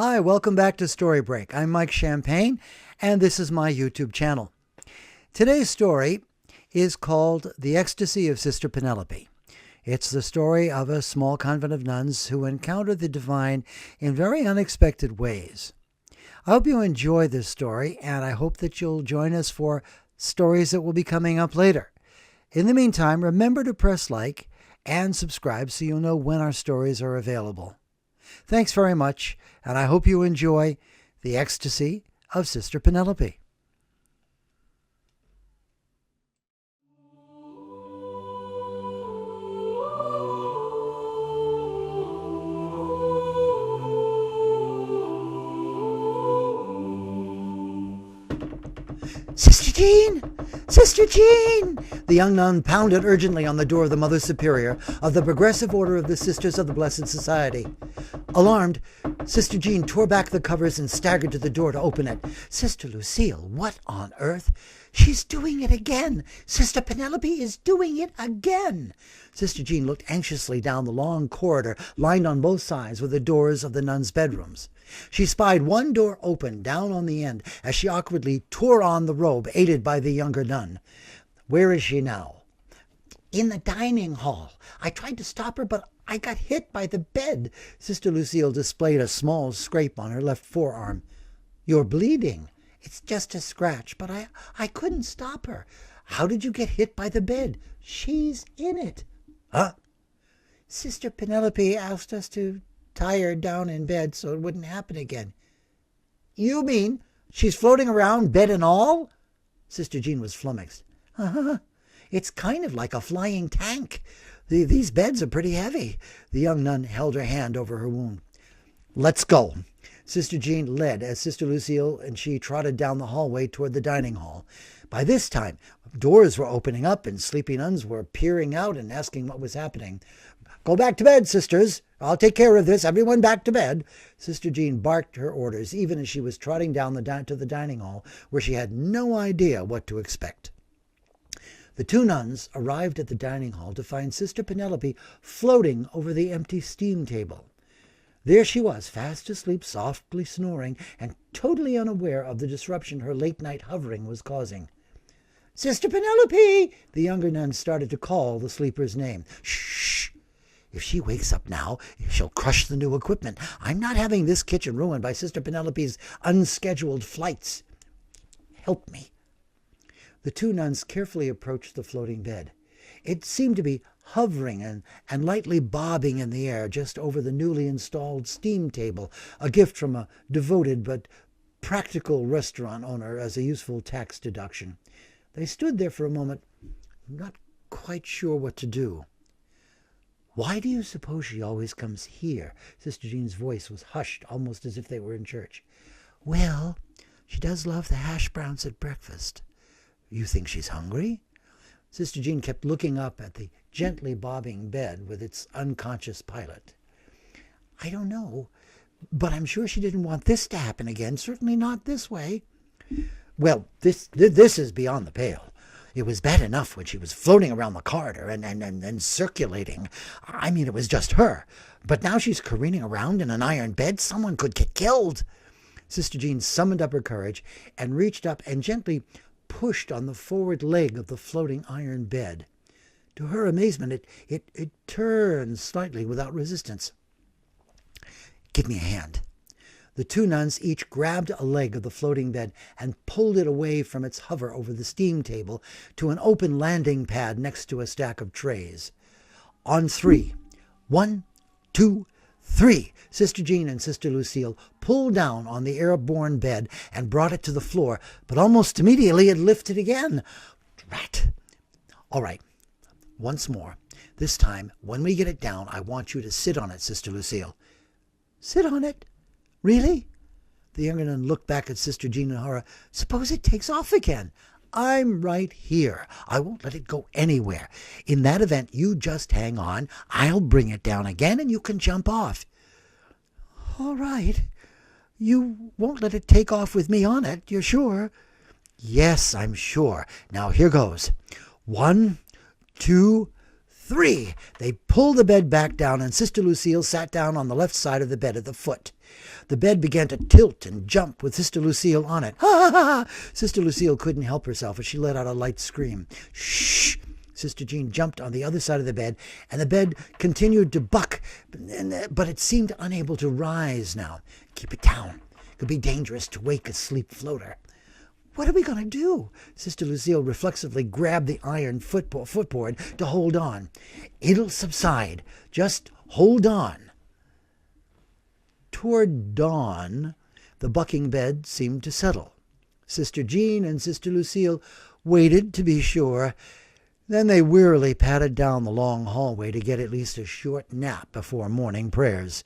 Hi, welcome back to Storybreak. I'm Mike Champagne, and this is my YouTube channel. Today's story is called The Ecstasy of Sister Penelope. It's the story of a small convent of nuns who encounter the divine in very unexpected ways. I hope you enjoy this story, and I hope that you'll join us for stories that will be coming up later. In the meantime, remember to press like and subscribe so you'll know when our stories are available. Thanks very much, and I hope you enjoy The Ecstasy of Sister Penelope. Sister Jean! Sister Jean! The young nun pounded urgently on the door of the Mother Superior of the Progressive Order of the Sisters of the Blessed Society. Alarmed, Sister Jean tore back the covers and staggered to the door to open it. Sister Lucille, what on earth? She's doing it again! Sister Penelope is doing it again! Sister Jean looked anxiously down the long corridor lined on both sides with the doors of the nuns' bedrooms. She spied one door open down on the end as she awkwardly tore on the robe, aided by the younger nun. Where is she now? In the dining hall. I tried to stop her, but I got hit by the bed. Sister Lucille displayed a small scrape on her left forearm. You're bleeding. It's just a scratch, but I couldn't stop her. How did you get hit by the bed? She's in it. Huh? Sister Penelope asked us to tie her down in bed so it wouldn't happen again. You mean she's floating around, bed and all? Sister Jean was flummoxed. It's kind of like a flying tank. These beds are pretty heavy. The young nun held her hand over her wound. Let's go. Sister Jean led as Sister Lucille and she trotted down the hallway toward the dining hall. By this time, doors were opening up and sleepy nuns were peering out and asking what was happening. Go back to bed, sisters. I'll take care of this. Everyone back to bed. Sister Jean barked her orders even as she was trotting down to the dining hall, where she had no idea what to expect. The two nuns arrived at the dining hall to find Sister Penelope floating over the empty steam table. There she was, fast asleep, softly snoring, and totally unaware of the disruption her late-night hovering was causing. Sister Penelope! The younger nun started to call the sleeper's name. Shh! If she wakes up now, she'll crush the new equipment. I'm not having this kitchen ruined by Sister Penelope's unscheduled flights. Help me. The two nuns carefully approached the floating bed. It seemed to be hovering and lightly bobbing in the air just over the newly installed steam table, a gift from a devoted but practical restaurant owner as a useful tax deduction. They stood there for a moment, not quite sure what to do. Why do you suppose she always comes here? Sister Jean's voice was hushed, almost as if they were in church. Well, she does love the hash browns at breakfast. You think she's hungry? Sister Jean kept looking up at the gently bobbing bed with its unconscious pilot. I don't know, but I'm sure she didn't want this to happen again, certainly not this way. Well, this is beyond the pale. It was bad enough when she was floating around the corridor and circulating. I mean, it was just her. But now she's careening around in an iron bed. Someone could get killed. Sister Jean summoned up her courage and reached up and gently pushed on the forward leg of the floating iron bed. To her amazement, it turned slightly without resistance. Give me a hand. The two nuns each grabbed a leg of the floating bed and pulled it away from its hover over the steam table to an open landing pad next to a stack of trays. On three. 1, 2, 3. Sister Jean and Sister Lucille pulled down on the airborne bed and brought it to the floor, but almost immediately it lifted again. Drat! All right, once more. This time, when we get it down, I want you to sit on it, Sister Lucille. Sit on it? Really? The younger nun looked back at Sister Jean in horror. Suppose it takes off again. I'm right here. I won't let it go anywhere. In that event, you just hang on. I'll bring it down again and you can jump off. All right. You won't let it take off with me on it, you're sure? Yes, I'm sure. Now here goes. 1, 2, 3. They pulled the bed back down and Sister Lucille sat down on the left side of the bed at the foot. The bed began to tilt and jump with Sister Lucille on it. Ha ha ha! Sister Lucille couldn't help herself as she let out a light scream. Shh! Sister Jean jumped on the other side of the bed, and the bed continued to buck, but it seemed unable to rise now. Keep it down. It could be dangerous to wake a sleep floater. What are we going to do? Sister Lucille reflexively grabbed the iron footboard to hold on. It'll subside. Just hold on. Toward dawn, the bucking bed seemed to settle. Sister Jean and Sister Lucille waited to be sure. Then they wearily padded down the long hallway to get at least a short nap before morning prayers.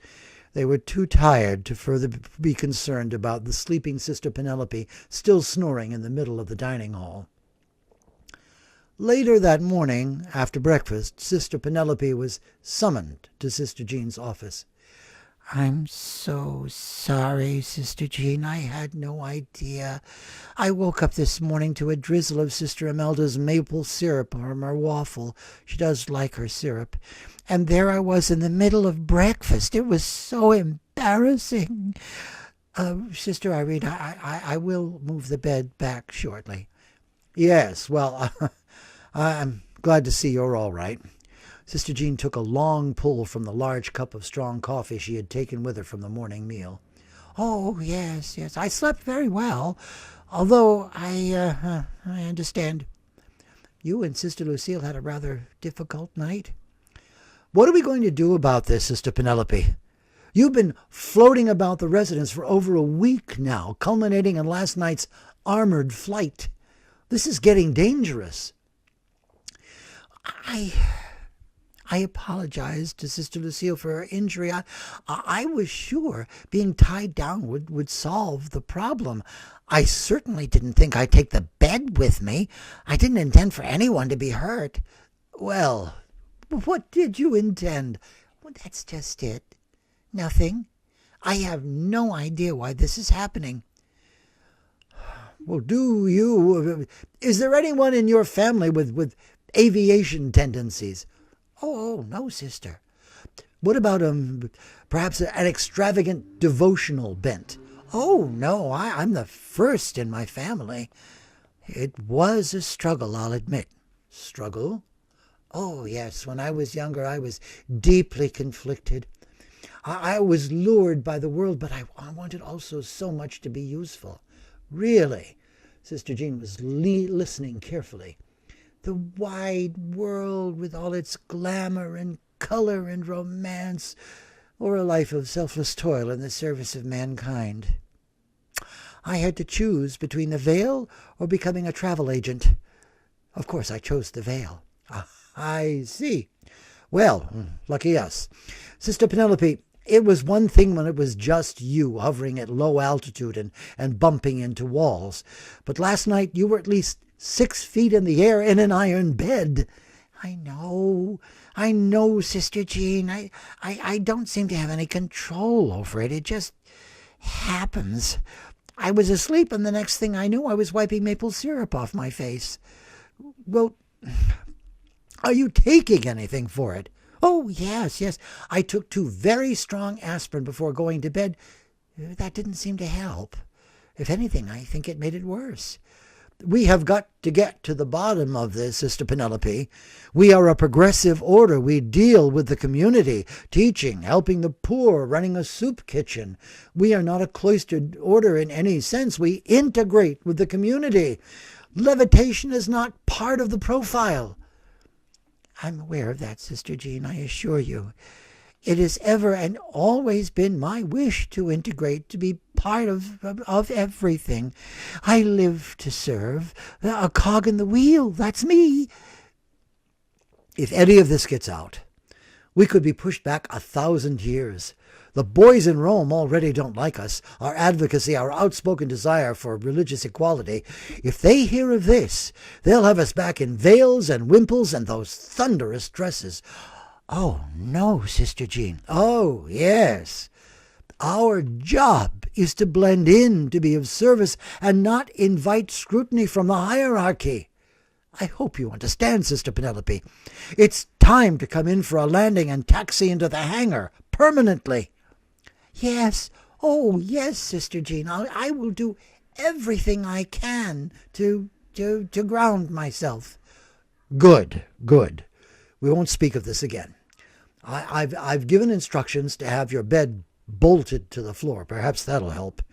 They were too tired to further be concerned about the sleeping Sister Penelope still snoring in the middle of the dining hall. Later that morning, after breakfast, Sister Penelope was summoned to Sister Jean's office. "I'm so sorry, Sister Jean. I had no idea. I woke up this morning to a drizzle of Sister Imelda's maple syrup on her waffle. She does like her syrup. And there I was in the middle of breakfast. It was so embarrassing. Sister Irene, I will move the bed back shortly." "Yes, well, I'm glad to see you're all right." Sister Jean took a long pull from the large cup of strong coffee she had taken with her from the morning meal. "Oh, yes. I slept very well, although I understand. You and Sister Lucille had a rather difficult night." "What are we going to do about this, Sister Penelope? You've been floating about the residence for over a week now, culminating in last night's armored flight. This is getting dangerous." I apologized to Sister Lucille for her injury. I was sure being tied down would solve the problem. I certainly didn't think I'd take the bed with me. I didn't intend for anyone to be hurt." "Well, what did you intend?" "Well, that's just it. Nothing. I have no idea why this is happening." "Well, is there anyone in your family with aviation tendencies?" Oh, no, Sister." "What about, perhaps an extravagant devotional bent?" "Oh, no, I'm the first in my family." "It was a struggle, I'll admit." "Struggle?" "Oh, yes, when I was younger, I was deeply conflicted. I was lured by the world, but I wanted also so much to be useful." "Really?" Sister Jean was listening carefully. "The wide world with all its glamour and color and romance, or a life of selfless toil in the service of mankind. I had to choose between the veil or becoming a travel agent. Of course, I chose the veil." "I see. Well, lucky us. Sister Penelope, it was one thing when it was just you hovering at low altitude and bumping into walls. But last night you were at least 6 feet in the air in an iron bed." I know, Sister Jean. I don't seem to have any control over it. It just happens. I was asleep, and the next thing I knew, I was wiping maple syrup off my face." "Well, are you taking anything for it?" "Oh, yes. I took 2 very strong aspirin before going to bed. That didn't seem to help. If anything, I think it made it worse." "We have got to get to the bottom of this, Sister Penelope. We are a progressive order. We deal with the community, teaching, helping the poor, running a soup kitchen. We are not a cloistered order in any sense. We integrate with the community. Levitation is not part of the profile." "I'm aware of that, Sister Jean, I assure you. It has ever and always been my wish to integrate, to be part of everything. I live to serve, a cog in the wheel. That's me." "If any of this gets out, we could be pushed back 1,000 years. The boys in Rome already don't like us, our advocacy, our outspoken desire for religious equality. If they hear of this, they'll have us back in veils and wimples and those thunderous dresses." "Oh, no, Sister Jean." "Oh, yes. Our job is to blend in, to be of service, and not invite scrutiny from the hierarchy. I hope you understand, Sister Penelope. It's time to come in for a landing and taxi into the hangar, permanently." "Yes. Oh, yes, Sister Jean, I will do everything I can to ground myself. Good, good. We won't speak of this again. I've given instructions to have your bed bolted to the floor. Perhaps that'll help.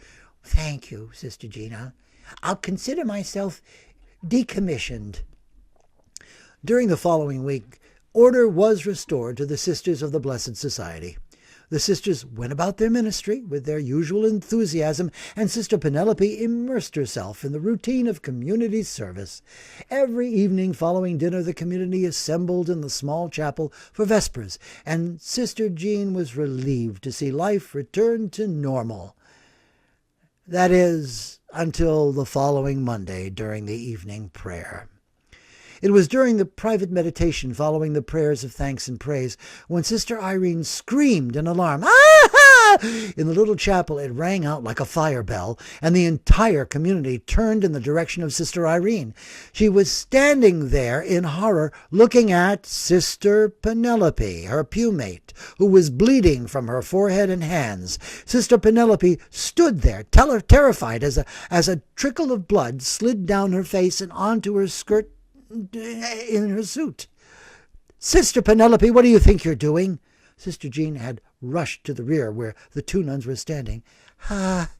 Thank you, Sister Jean. I'll consider myself decommissioned. During the following week, order was restored to the Sisters of the Blessed Society. The sisters went about their ministry with their usual enthusiasm, and Sister Penelope immersed herself in the routine of community service. Every evening following dinner, the community assembled in the small chapel for vespers, and Sister Jean was relieved to see life return to normal. That is, until the following Monday during the evening prayer. It was during the private meditation following the prayers of thanks and praise when Sister Irene screamed in alarm. "Ah!" In the little chapel it rang out like a fire bell, and the entire community turned in the direction of Sister Irene. She was standing there in horror looking at Sister Penelope, her pewmate, who was bleeding from her forehead and hands. Sister Penelope stood there, terrified as a trickle of blood slid down her face and onto her skirt in her suit. "Sister Penelope, what do you think you're doing?" Sister Jean had rushed to the rear where the two nuns were standing. I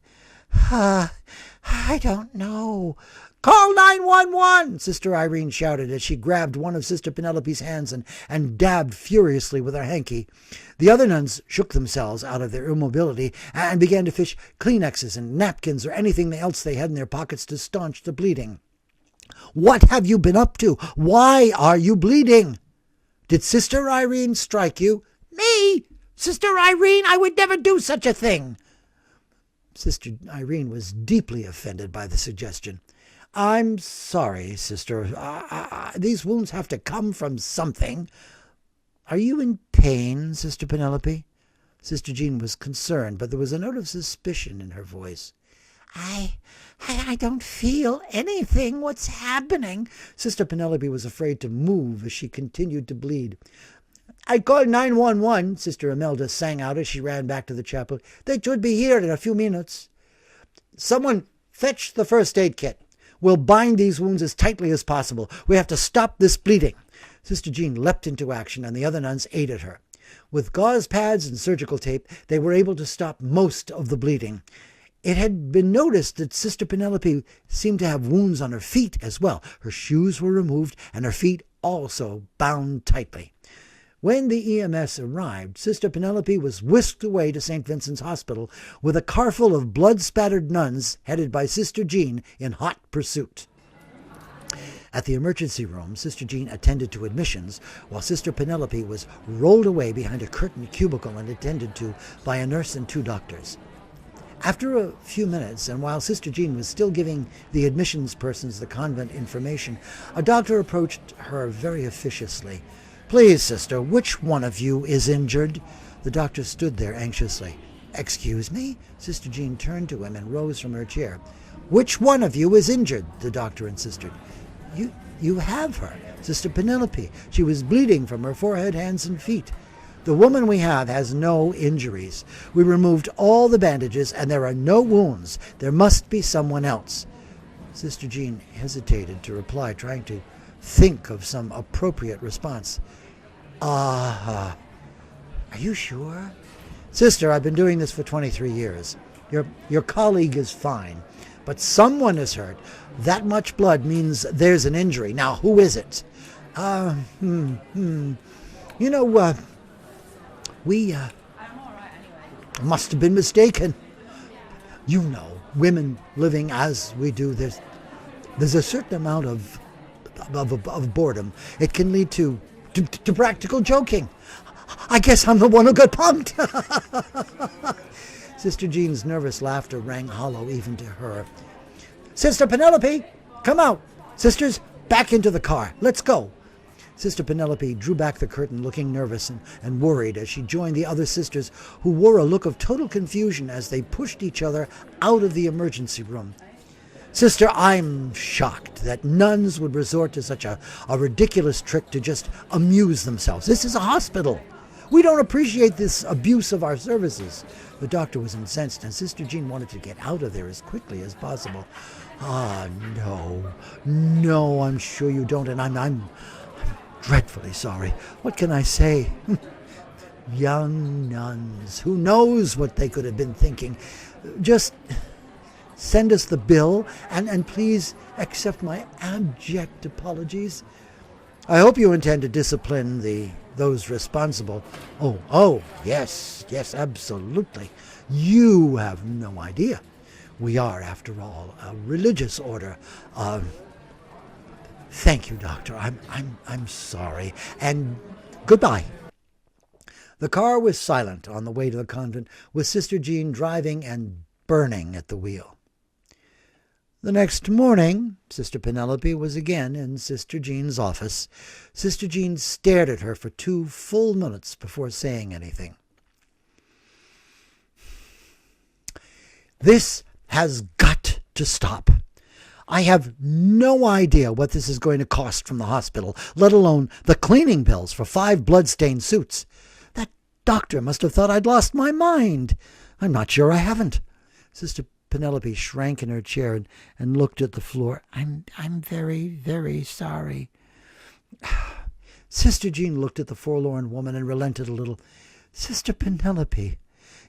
don't know." "Call 911!" Sister Irene shouted as she grabbed one of Sister Penelope's hands and dabbed furiously with her hanky. The other nuns shook themselves out of their immobility and began to fish Kleenexes and napkins or anything else they had in their pockets to staunch the bleeding. "What have you been up to? Why are you bleeding? Did Sister Irene strike you?" "Me? Sister Irene? I would never do such a thing." Sister Irene was deeply offended by the suggestion. "I'm sorry, Sister. These wounds have to come from something. Are you in pain, Sister Penelope?" Sister Jean was concerned, but there was a note of suspicion in her voice. I don't feel anything. What's happening?" Sister Penelope was afraid to move as she continued to bleed. "I called 911, Sister Imelda sang out as she ran back to the chapel. "They should be here in a few minutes." "Someone fetch the first aid kit. We'll bind these wounds as tightly as possible. We have to stop this bleeding." Sister Jean leapt into action, and the other nuns aided her. With gauze pads and surgical tape, they were able to stop most of the bleeding. It had been noticed that Sister Penelope seemed to have wounds on her feet as well. Her shoes were removed, and her feet also bound tightly. When the EMS arrived, Sister Penelope was whisked away to St. Vincent's Hospital with a carful of blood-spattered nuns headed by Sister Jean in hot pursuit. At the emergency room, Sister Jean attended to admissions, while Sister Penelope was rolled away behind a curtained cubicle and attended to by a nurse and two doctors. After a few minutes, and while Sister Jean was still giving the admissions persons the convent information, a doctor approached her very officiously. "Please, sister, which one of you is injured?" The doctor stood there anxiously. "Excuse me?" Sister Jean turned to him and rose from her chair. "Which one of you is injured?" the doctor insisted. You have her, Sister Penelope. She was bleeding from her forehead, hands, and feet. The woman we have has no injuries. We removed all the bandages, and there are no wounds. There must be someone else." Sister Jean hesitated to reply, trying to think of some appropriate response. Are you sure?" "Sister, I've been doing this for 23 years. Your colleague is fine, but someone is hurt. That much blood means there's an injury. Now, who is it?" We must have been mistaken. You know, women living as we do, there's a certain amount of boredom. It can lead to practical joking. I guess I'm the one who got punked. Sister Jean's nervous laughter rang hollow even to her. "Sister Penelope, come out. Sisters, back into the car. Let's go." Sister Penelope drew back the curtain, looking nervous and worried as she joined the other sisters, who wore a look of total confusion as they pushed each other out of the emergency room. "Sister, I'm shocked that nuns would resort to such a ridiculous trick to just amuse themselves. This is a hospital. We don't appreciate this abuse of our services. The doctor was incensed, and Sister Jean wanted to get out of there as quickly as possible. Ah, no. No, I'm sure you don't, and I'm dreadfully sorry. What can I say? Young nuns. Who knows what they could have been thinking? Just send us the bill, and please accept my abject apologies. I hope you intend to discipline those responsible. Oh, yes, absolutely. You have no idea. We are, after all, a religious order. Thank you, Doctor. I'm sorry. And goodbye. The car was silent on the way to the convent, with Sister Jean driving and burning at the wheel. The next morning, Sister Penelope was again in Sister Jean's office. Sister Jean stared at her for 2 full minutes before saying anything. This has got to stop. I have no idea what this is going to cost from the hospital, let alone the cleaning bills for 5 blood-stained suits. That doctor must have thought I'd lost my mind. I'm not sure I haven't. Sister Penelope shrank in her chair and looked at the floor. I'm very, very sorry. Sister Jean looked at the forlorn woman and relented a little. Sister Penelope,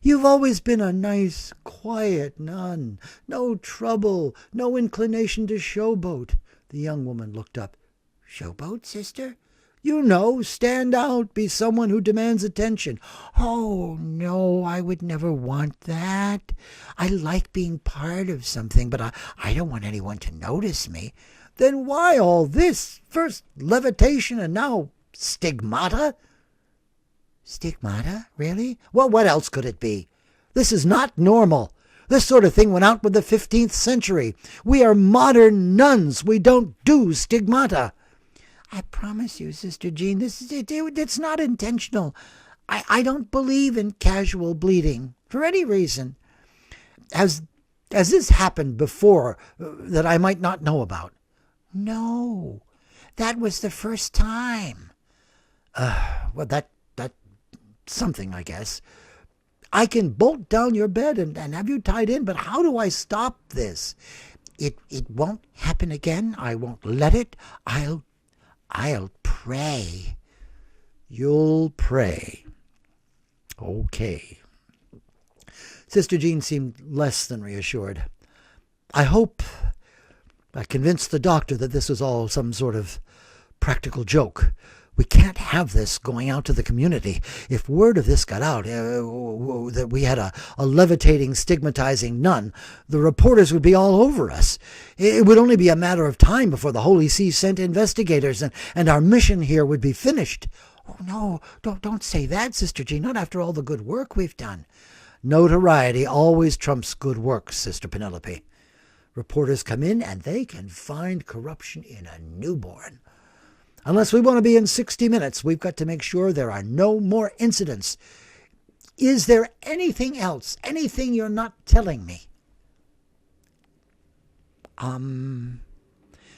you've always been a nice, quiet nun. No trouble, no inclination to showboat. The young woman looked up. Showboat, sister? You know, stand out, be someone who demands attention. Oh, no, I would never want that. I like being part of something, but I don't want anyone to notice me. Then why all this? First levitation and now stigmata? Stigmata? Really? Well, what else could it be? This is not normal. This sort of thing went out with the 15th century. We are modern nuns. We don't do stigmata. I promise you, Sister Jean, it's not intentional. I don't believe in casual bleeding for any reason. Has this happened before that I might not know about? No, that was the first time. Well, that's something, I guess. I can bolt down your bed and have you tied in, but how do I stop this? It won't happen again. I won't let it. I'll pray. You'll pray. Okay. Sister Jean seemed less than reassured. I hope I convinced the doctor that this was all some sort of practical joke. We can't have this going out to the community. If word of this got out, that we had a levitating, stigmatizing nun, the reporters would be all over us. It would only be a matter of time before the Holy See sent investigators, and our mission here would be finished. Oh, no, don't say that, Sister Jean, not after all the good work we've done. Notoriety always trumps good work, Sister Penelope. Reporters come in, and they can find corruption in a newborn. Unless we want to be in 60 Minutes, we've got to make sure there are no more incidents. Is there anything else? Anything you're not telling me?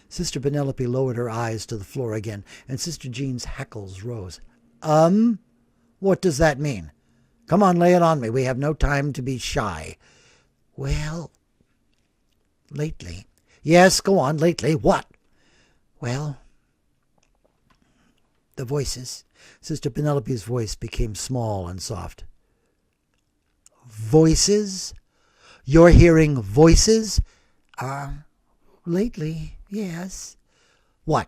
Sister Penelope lowered her eyes to the floor again, and Sister Jean's hackles rose. What does that mean? Come on, lay it on me. We have no time to be shy. Well, lately. Yes, go on, lately. What? Well, the voices. Sister Penelope's voice became small and soft. Voices? You're hearing voices? Lately, yes. What?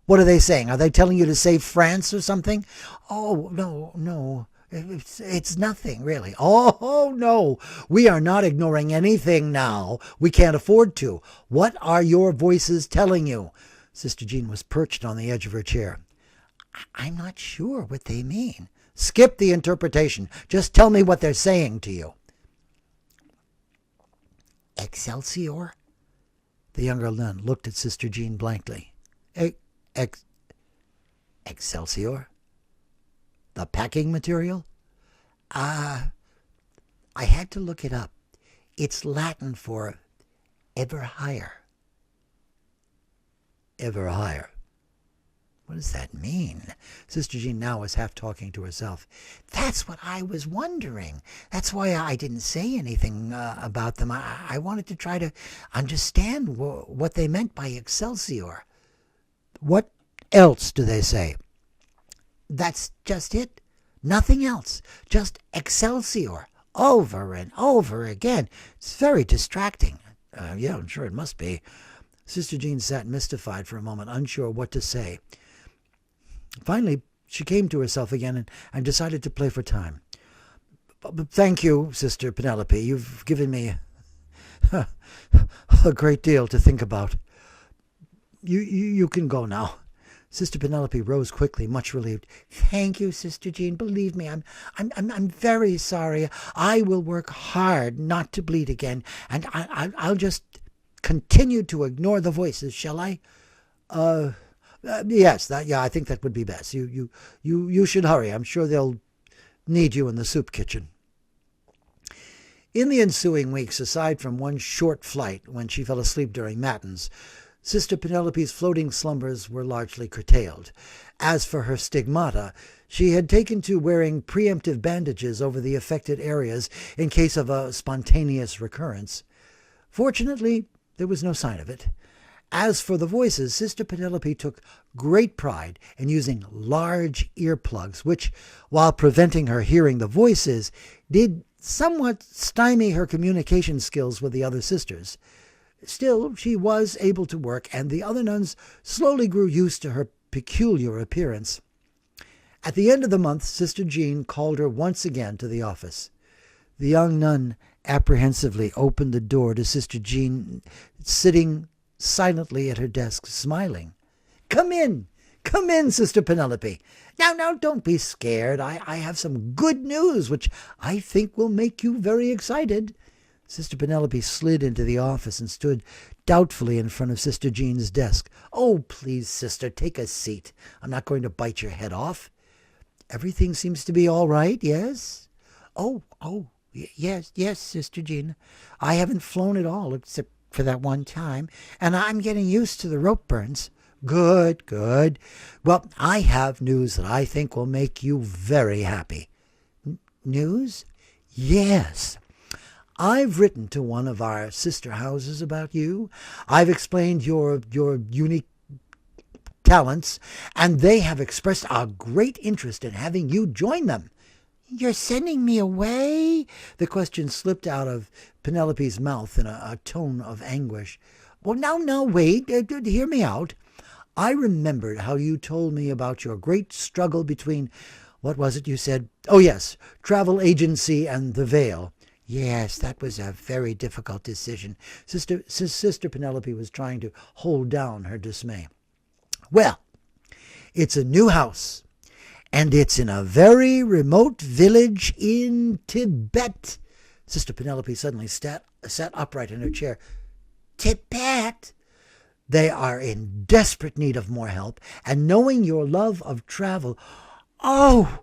What are they saying? Are they telling you to save France or something? Oh, no. It's nothing, really. Oh, no. We are not ignoring anything now. We can't afford to. What are your voices telling you? Sister Jean was perched on the edge of her chair. I'm not sure what they mean. Skip the interpretation. Just tell me what they're saying to you. Excelsior? The younger nun looked at Sister Jean blankly. Excelsior? The packing material? I had to look it up. It's Latin for ever higher. Ever higher. What does that mean? Sister Jean now was half talking to herself. That's what I was wondering. That's why I didn't say anything about them. I wanted to try to understand what they meant by Excelsior. What else do they say? That's just it. Nothing else. Just Excelsior. Over and over again. It's very distracting. Yeah, I'm sure it must be. Sister Jean sat mystified for a moment, unsure what to say. Finally, she came to herself again and decided to play for time. Thank you, Sister Penelope. You've given me a great deal to think about. You can go now. Sister Penelope rose quickly, much relieved. Thank you, Sister Jean. Believe me, I'm very sorry. I will work hard not to bleed again, and I'll just continue to ignore the voices. Shall I? Yes. I think that would be best. You should hurry. I'm sure they'll need you in the soup kitchen. In the ensuing weeks, aside from one short flight when she fell asleep during matins, Sister Penelope's floating slumbers were largely curtailed. As for her stigmata, she had taken to wearing preemptive bandages over the affected areas in case of a spontaneous recurrence. Fortunately, there was no sign of it. As for the voices, Sister Penelope took great pride in using large earplugs, which, while preventing her hearing the voices, did somewhat stymie her communication skills with the other sisters. Still, she was able to work, and the other nuns slowly grew used to her peculiar appearance. At the end of the month, Sister Jean called her once again to the office. The young nun apprehensively opened the door to Sister Jean, sitting silently at her desk, smiling. Come in, Sister Penelope. Now, don't be scared. I have some good news, which I think will make you very excited. Sister Penelope slid into the office and stood doubtfully in front of Sister Jean's desk. Oh, please, sister, take a seat. I'm not going to bite your head off. Everything seems to be all right, yes? Oh, yes, Sister Jean. I haven't flown at all, except for that one time, and I'm getting used to the rope burns. Good. Well, I have news that I think will make you very happy. News? Yes. I've written to one of our sister houses about you. I've explained your unique talents, and they have expressed a great interest in having you join them. You're sending me away? The question slipped out of Penelope's mouth in a tone of anguish. Well, now, wait. Hear me out. I remembered how you told me about your great struggle between, what was it you said? Oh, yes, travel agency and the veil. Yes, that was a very difficult decision. Sister Penelope was trying to hold down her dismay. Well, it's a new house, and it's in a very remote village in Tibet. Sister Penelope suddenly sat upright in her chair. Tibet? They are in desperate need of more help, and knowing your love of travel, oh,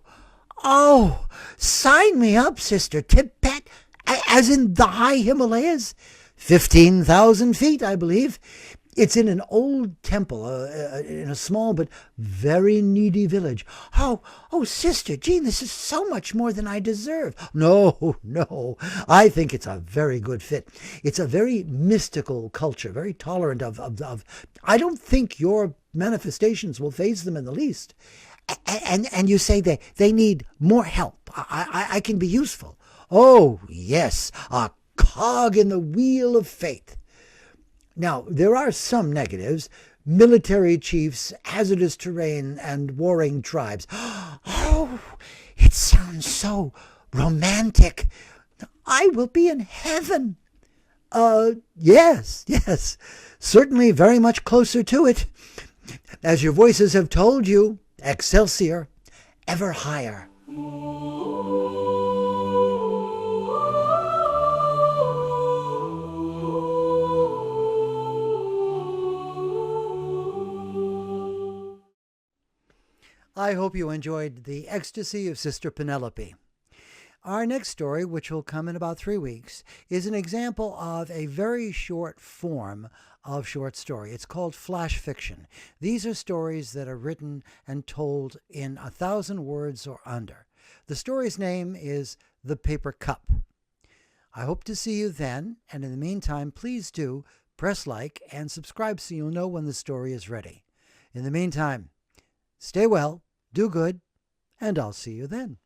sign me up, sister. Tibet, as in the high Himalayas, 15,000 feet, I believe. It's in an old temple, in a small but very needy village. Oh, Sister Jean, this is so much more than I deserve. No, I think it's a very good fit. It's a very mystical culture, very tolerant of. I don't think your manifestations will faze them in the least. And you say they need more help. I can be useful. Oh, yes, a cog in the wheel of fate. Now, there are some negatives: military chiefs, hazardous terrain, and warring tribes. Oh, it sounds so romantic. I will be in heaven. Yes, certainly very much closer to it. As your voices have told you, Excelsior, ever higher. I hope you enjoyed the Ecstasy of Sister Penelope. Our next story, which will come in about 3 weeks, is an example of a very short form of short story. It's called flash fiction. These are stories that are written and told in 1,000 words or under. The story's name is The Paper Cup. I hope to see you then, and in the meantime, please do press like and subscribe so you'll know when the story is ready. In the meantime, stay well, do good, and I'll see you then.